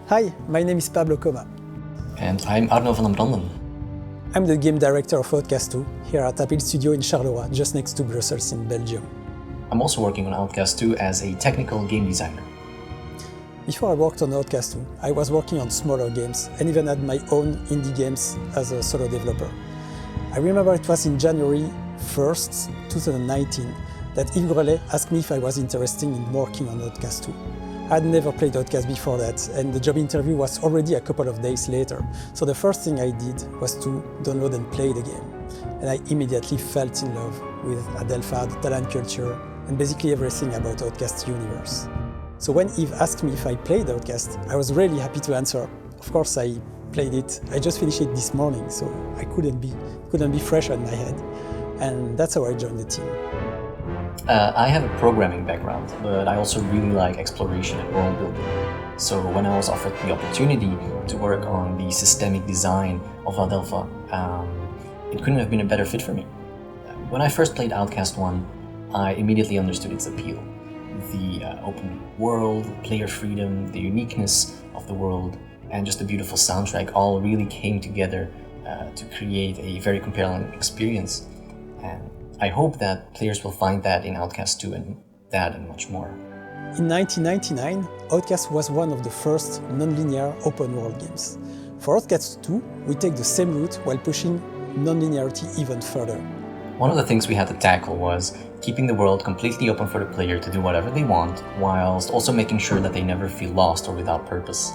Hi, my name is Pablo Coma. And I'm Arno van Branden. I'm the game director of Outcast 2 here at Apple Studio in Charleroi, just next to Brussels in Belgium. I'm also working on Outcast 2 as a technical game designer. Before I worked on Outcast 2, I was working on smaller games and even had my own indie games as a solo developer. I remember it was in January 1st, 2019, that Yves Grelet asked me if I was interested in working on Outcast 2. I had never played Outcast before that, and the job interview was already a couple of days later. So the first thing I did was to download and play the game. And I immediately fell in love with Adelpha, the talent culture, and basically everything about Outcast universe. So when Yves asked me if I played Outcast, I was really happy to answer. Of course I played it. I just finished it this morning, so I couldn't be fresh on my head. And that's how I joined the team. I have a programming background, but I also really like exploration and world building. So when I was offered the opportunity to work on the systemic design of Adelpha, it couldn't have been a better fit for me. When I first played Outcast 1, I immediately understood its appeal. The open world, player freedom, the uniqueness of the world, and just the beautiful soundtrack all really came together to create a very compelling experience. And I hope that players will find that in Outcast 2 and that and much more. In 1999, Outcast was one of the first non-linear open-world games. For Outcast 2, we take the same route while pushing non-linearity even further. One of the things we had to tackle was keeping the world completely open for the player to do whatever they want, whilst also making sure that they never feel lost or without purpose.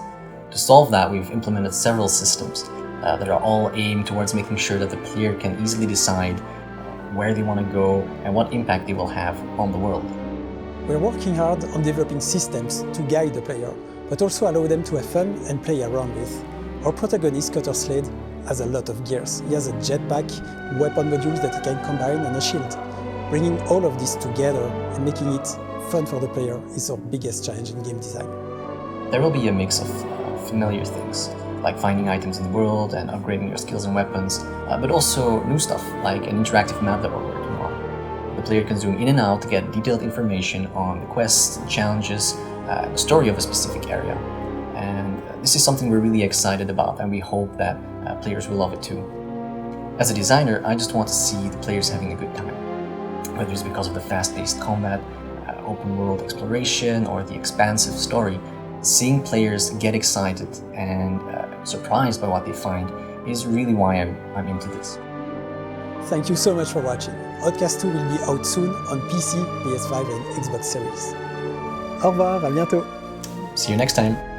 To solve that, we've implemented several systems that are all aimed towards making sure that the player can easily decide where they want to go and what impact they will have on the world. We're working hard on developing systems to guide the player, but also allow them to have fun and play around with. Our protagonist, Cutter Slade, has a lot of gears. He has a jetpack, weapon modules that he can combine, and a shield. Bringing all of this together and making it fun for the player is our biggest challenge in game design. There will be a mix of familiar things, like finding items in the world and upgrading your skills and weapons, but also new stuff, like an interactive map that we're working on. The player can zoom in and out to get detailed information on the quests, challenges, the story of a specific area. And this is something we're really excited about, and we hope that players will love it too. As a designer, I just want to see the players having a good time, whether it's because of the fast-paced combat, open world exploration, or the expansive story. Seeing players get excited and surprised by what they find is really why I'm into this. Thank you so much for watching. Outcast 2 will be out soon on PC, PS5 and Xbox Series. Au revoir, à bientôt. See you next time.